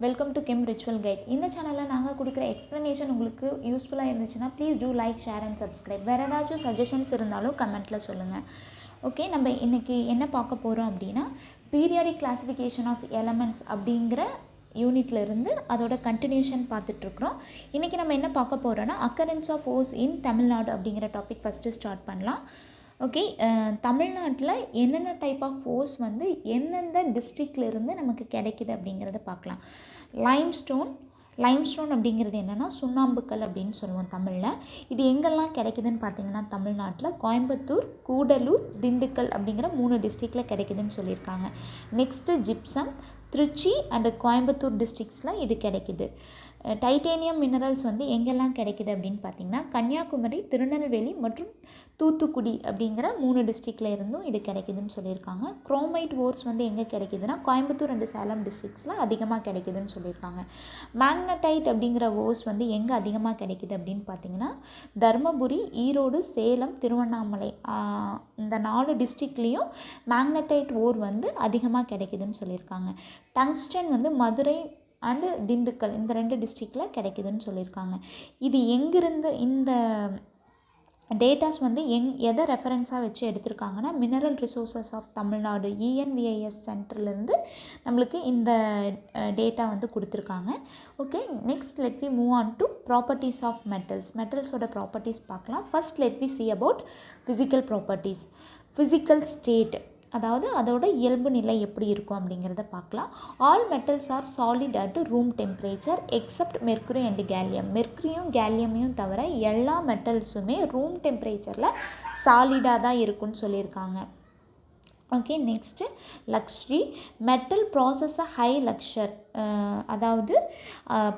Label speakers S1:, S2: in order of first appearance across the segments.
S1: Welcome to gem ritual guide. இந்த சேனலில் நாங்கள் கொடுக்குற எக்ஸ்ப்ளனேஷன் உங்களுக்கு யூஸ்ஃபுல்லாக இருந்துச்சுன்னா please do like, share and subscribe. வேறு ஏதாச்சும் சஜஷன்ஸ் இருந்தாலும் கமெண்ட்டில் சொல்லுங்கள். ஓகே, நம்ம இன்றைக்கி என்ன பார்க்க போகிறோம் அப்படின்னா, பீரியாடிக் கிளாஸிஃபிகேஷன் ஆஃப் எலமெண்ட்ஸ் அப்படிங்கிற யூனிட்லேருந்து அதோட கண்டினியூஷன் பார்த்துட்ருக்குறோம். இன்றைக்கி நம்ம என்ன பார்க்க போகிறோன்னா, அக்கரன்ஸ் ஆஃப் ஓஸ் இன் தமிழ்நாடு அப்படிங்கிற டாபிக் ஃபஸ்ட்டு ஸ்டார்ட் பண்ணலாம். ஓகே, தமிழ்நாட்டில் என்னென்ன டைப் ஆஃப் ஃபோர்ஸ் வந்து எந்தெந்த டிஸ்ட்ரிக்ட்லேருந்து நமக்கு கிடைக்கிது அப்படிங்கிறத பார்க்கலாம். லைம்ஸ்டோன் அப்படிங்கிறது என்னென்னா சுண்ணாம்புக்கல் அப்படின்னு சொல்லுவோம் தமிழில். இது எங்கெல்லாம் கிடைக்குதுன்னு பார்த்தீங்கன்னா, தமிழ்நாட்டில் கோயம்புத்தூர், கூடலூர், திண்டுக்கல் அப்படிங்கிற 3 டிஸ்ட்ரிக்டில் கிடைக்குதுன்னு சொல்லியிருக்காங்க. Next gypsum Tiruchi and Coimbatore டிஸ்ட்ரிக்ஸில் இது கிடைக்குது. டைட்டேனியம் மினரல்ஸ் வந்து எங்கெல்லாம் கிடைக்குது அப்படின்னு பார்த்திங்கன்னா, கன்னியாகுமரி, திருநெல்வேலி மற்றும் தூத்துக்குடி அப்படிங்கிற 3 டிஸ்ட்ரிக்டில் இருந்தும் இது கிடைக்குதுன்னு சொல்லியிருக்காங்க. குரோமைட் ஓர்ஸ் வந்து எங்கே கிடைக்குதுன்னா, கோயம்புத்தூர் அண்டு சேலம் டிஸ்ட்ரிக்ஸில் அதிகமாக கிடைக்குதுன்னு சொல்லியிருக்காங்க. மேக்னடைட் அப்படிங்கிற ஓர்ஸ் வந்து எங்கே அதிகமாக கிடைக்குது அப்படின்னு பார்த்திங்கன்னா, தருமபுரி, ஈரோடு, சேலம், திருவண்ணாமலை இந்த 4 டிஸ்ட்ரிக்ட்லேயும் மேக்னடைட் ஓர் வந்து அதிகமாக கிடைக்குதுன்னு சொல்லியிருக்காங்க. டங்ஸ்டன் வந்து மதுரை அண்டு திண்டுக்கல் இந்த 2 டிஸ்ட்ரிக்டில் கிடைக்குதுன்னு சொல்லியிருக்காங்க. இது எங்கிருந்து இந்த டேட்டாஸ் வந்து எதை ரெஃபரன்ஸாக வச்சு எடுத்திருக்காங்கன்னா, mineral resources of Tamil Nadu ENVIS சென்டர்லேருந்து நம்மளுக்கு இந்த டேட்டா வந்து கொடுத்துருக்காங்க. Okay, next let we move on to properties of மெட்டல்ஸோட ப்ராப்பர்ட்டிஸ் பார்க்கலாம். First let we see about physical properties. Physical state, அதாவது அதோட இயல்பு நிலை எப்படி இருக்கும் அப்படிங்கிறத பார்க்கலாம். All metals are solid at room temperature except mercury and gallium. மெர்க்குரியும் கேலியமையும் தவிர எல்லா மெட்டல்ஸுமே ரூம் டெம்பரேச்சரில் சாலிடாக தான் இருக்குன்னு சொல்லியிருக்காங்க. ஓகே, நெக்ஸ்ட்டு லக்ஷ்ரி மெட்டல் ப்ராசஸை ஹை லக்ஷர், அதாவது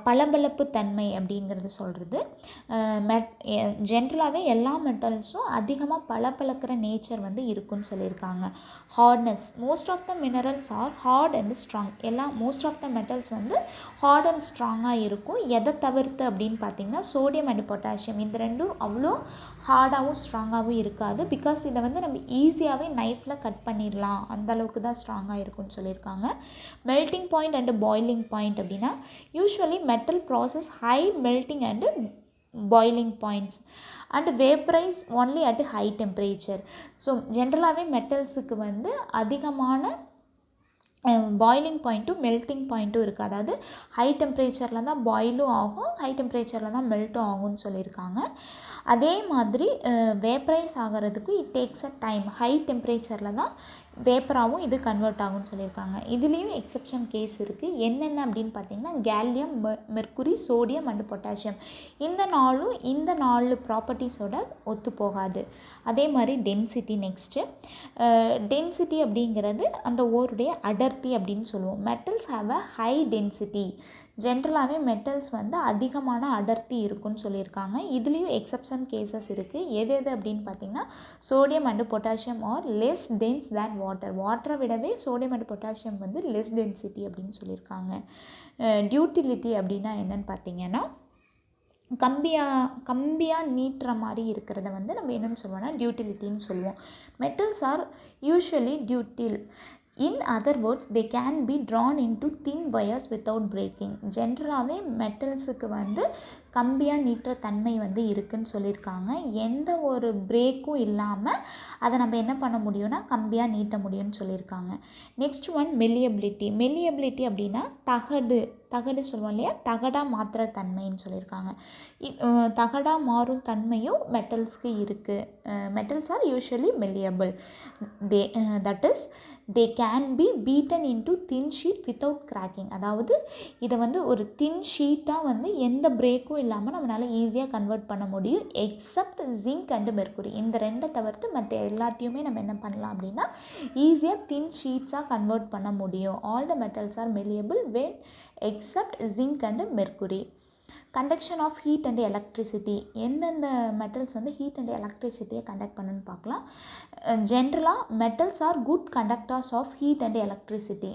S1: பளபளப்பு தன்மை அப்படிங்கிறது சொல்கிறது. ஜென்ரலாகவே எல்லா மெட்டல்ஸும் அதிகமாக பளபளக்கிற நேச்சர் வந்து இருக்குன்னு சொல்லியிருக்காங்க. Hardness, most of the minerals are hard and strong. Most of the metals வந்து ஹார்ட் அண்ட் ஸ்ட்ராங்காக இருக்கும். எதை தவிர்த்து அப்படின்னு பார்த்திங்கன்னா, சோடியம் அண்ட் பொட்டாசியம் இந்த ரெண்டும் அவ்வளோ ஹார்டாகவும் ஸ்ட்ராங்காகவும் இருக்காது. பிகாஸ் இதை வந்து நம்ம ஈஸியாகவே நைஃப்பில் கட் பண்ணிடலாம், அந்தளவுக்கு தான் ஸ்ட்ராங்காக இருக்குன்னு சொல்லியிருக்காங்க. Melting point and boiling point அப்படின்னா, usually metal possess high melting and boiling points and vaporize only at high temperature. So ஜென்ரலாகவே மெட்டல்ஸுக்கு வந்து அதிகமான பாய்லிங் பாயிண்ட்டும் மெல்ட்டிங் பாயிண்ட்டும் இருக்குது. அதாவது ஹை டெம்பரேச்சரில் தான் பாயிலும் ஆகும், ஹை டெம்பரேச்சரில் தான் மெல்ட்டும் ஆகும்னு சொல்லியிருக்காங்க. அதே மாதிரி வேப்பரைஸ் ஆகிறதுக்கு it takes a time. High டெம்பரேச்சரில் தான் வேப்பராகவும் இது கன்வெர்ட் ஆகும்னு சொல்லியிருக்காங்க. இதுலேயும் எக்ஸப்ஷன் கேஸ் இருக்குது. என்னென்ன அப்படின்னு பார்த்திங்கன்னா, gallium, mercury, sodium and potassium இந்த 4 ப்ராப்பர்ட்டிஸோட ஒத்து போகாது. அதே மாதிரி டென்சிட்டி. நெக்ஸ்ட்டு டென்சிட்டி அப்படிங்கிறது அந்த ஓருடைய அடர்த்தி அப்படின்னு சொல்லுவோம். Metals have a high density. ஜென்ரலாகவே மெட்டல்ஸ் வந்து அதிகமான அடர்த்தி இருக்குன்னு சொல்லியிருக்காங்க. இதுலேயும் எக்ஸப்ஷன் கேசஸ் இருக்குது. எது அப்படின்னு பார்த்திங்கன்னா, sodium and potassium are less dense than வாட்டரை விடவே சோடியம் அண்டு பொட்டாசியம் வந்து லெஸ் டென்சிட்டி அப்படின்னு சொல்லியிருக்காங்க. டியூட்டிலிட்டி அப்படின்னா என்னென்னு பார்த்திங்கன்னா, கம்பியாக நீட்டுற மாதிரி இருக்கிறத வந்து நம்ம என்னென்னு சொல்லுவோம்னா டியூட்டிலிட்டின்னு சொல்லுவோம். Metals are usually ductile. In other words, they can be drawn into thin wires without breaking. ஜென்ரலாகவே மெட்டல்ஸுக்கு வந்து கம்பியாக நீட்டுற தன்மை வந்து இருக்குதுன்னு சொல்லியிருக்காங்க. எந்த ஒரு பிரேக்கும் இல்லாமல் அதை நம்ம என்ன பண்ண முடியும்னா கம்பியாக நீட்ட முடியும்னு சொல்லியிருக்காங்க. நெக்ஸ்ட் ஒன் மெல்லியபிலிட்டி அப்படின்னா தகடு சொல்லுவோம் இல்லையா, தகடாக மாற்றுற தன்மைன்னு சொல்லியிருக்காங்க. தகடாக மாறும் தன்மையும் மெட்டல்ஸ்க்கு இருக்குது. Metals are usually malleable. That is they can be beaten into thin sheet without cracking. அதாவது இதை வந்து ஒரு தின் ஷீட்டாக வந்து எந்த பிரேக்கும் இல்லாமல் நம்மளால் ஈஸியாக கன்வெர்ட் பண்ண முடியும், எக்ஸப்ட் ஜிங்க் அண்டு மெர்க்குரி. இந்த 2 தவிர்த்து மற்ற எல்லாத்தையுமே நம்ம என்ன பண்ணலாம் அப்படின்னா ஈஸியாக தின் ஷீட்ஸாக கன்வெர்ட் பண்ண முடியும். All the metals are malleable when except zinc and mercury. Conduction of heat and electricity. எந்தெந்த மெட்டல்ஸ் வந்து ஹீட் அண்ட் எலக்ட்ரிசிட்டியை கண்டக்ட் பண்ணுன்னு பார்க்கலாம். ஜென்ரலாக metals are good conductors of heat and electricity.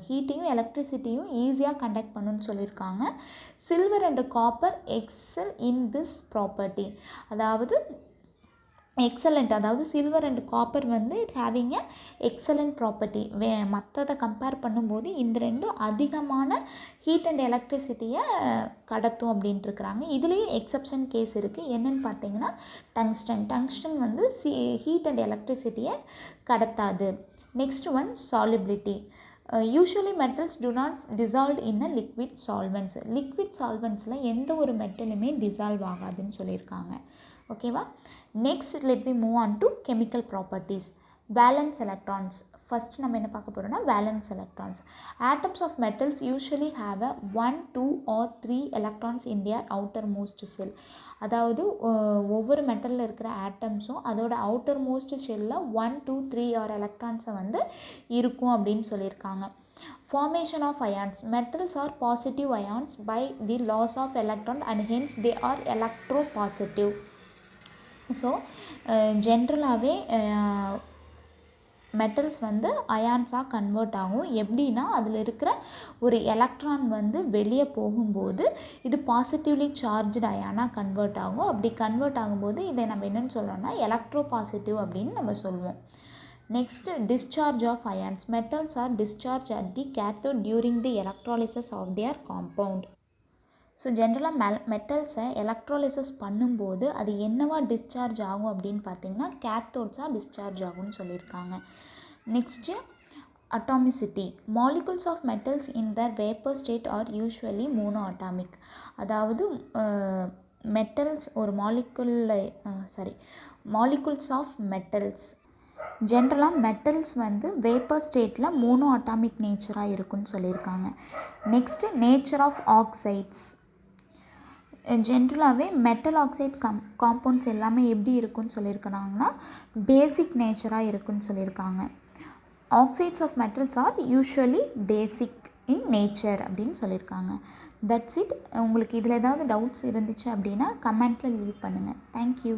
S1: ஹீட்டையும் எலக்ட்ரிசிட்டியும் ஈஸியாக கண்டக்ட் பண்ணுன்னு சொல்லியிருக்காங்க. Silver and copper excel in this property. அதாவது எக்ஸலண்ட், அதாவது சில்வர் அண்ட் காப்பர் வந்து it having a excellent property. மற்றதை கம்பேர் பண்ணும்போது இந்த ரெண்டும் அதிகமான ஹீட் அண்ட் எலக்ட்ரிசிட்டியை கடத்தும் அப்படின்ட்டு இருக்கிறாங்க. இதுலேயும் எக்ஸப்ஷன் கேஸ் இருக்குது. என்னென்னு பார்த்தீங்கன்னா டங்ஸ்டன் வந்து ஹீட் அண்ட் எலக்ட்ரிசிட்டியை கடத்தாது. Next one solubility. Usually metals do not dissolve in a liquid solvents. Liquid சால்வெண்ட்ஸில் எந்த ஒரு மெட்டலுமே டிசால்வ் ஆகாதுன்னு சொல்லியிருக்காங்க. ஓகேவா? Next let we move on to chemical properties. Valence electrons. First நம்ம என்ன பார்க்க போகிறோம்னா valence electrons. Atoms of metals usually have a 1, 2 or 3 electrons in their outermost shell. அதாவது ஒவ்வொரு மெட்டலில் இருக்கிற ஆட்டம்ஸும் அதோட அவுட்டர் மோஸ்ட் ஷெல்லில் 1, 2, 3 ஆர் எலக்ட்ரான்ஸை வந்து இருக்கும் அப்படின்னு சொல்லியிருக்காங்க. Formation of ions. Metals are positive ions by the loss of electron and hence they are electropositive. So ஜென்ரலாகவே மெட்டல்ஸ் வந்து அயான்ஸாக கன்வெர்ட் ஆகும். எப்படின்னா அதில் இருக்கிற ஒரு எலக்ட்ரான் வந்து வெளியே போகும்போது இது பாசிட்டிவ்லி சார்ஜ்டு அயானாக கன்வெர்ட் ஆகும். அப்படி கன்வெர்ட் ஆகும்போது இதை நம்ம என்னென்னு சொல்லணும்னா எலக்ட்ரோ பாசிட்டிவ் அப்படின்னு நம்ம சொல்லுவோம். Next discharge of ions. Metals are discharge at the cathode during the electrolysis of their compound. So ஜென்ரலாக மெட்டல்ஸை எலக்ட்ராலிசிஸ் பண்ணும்போது அது என்னவா டிஸ்சார்ஜ் ஆகும் அப்படின்னு பார்த்தீங்கன்னா கேத்தோட்ஸாக டிஸ்சார்ஜ் ஆகும்னு சொல்லியிருக்காங்க. Next atomicity. Molecules of metals in the vapour state are usually mono atomic. அதாவது மெட்டல்ஸ் ஒரு மாலிகுல்ஸ் ஆஃப் மெட்டல்ஸ் ஜென்ரலாக மெட்டல்ஸ் வந்து வேப்பர் ஸ்டேட்டில் மோனோ அட்டாமிக் நேச்சராக இருக்குன்னு சொல்லியிருக்காங்க. Next nature of oxides. ஜென்ரலாகவே மெட்டல் ஆக்சைட் காம்பவுண்ட்ஸ் எல்லாமே எப்படி இருக்குன்னு சொல்லியிருக்கிறாங்கன்னா பேசிக் நேச்சராக இருக்குன்னு சொல்லியிருக்காங்க. Oxides of metals are usually basic in nature அப்படின்னு சொல்லியிருக்காங்க. That's it. உங்களுக்கு இதில் ஏதாவது டவுட்ஸ் இருந்துச்சு அப்படின்னா கமெண்ட்டில் லீவ் பண்ணுங்கள். தேங்க்யூ.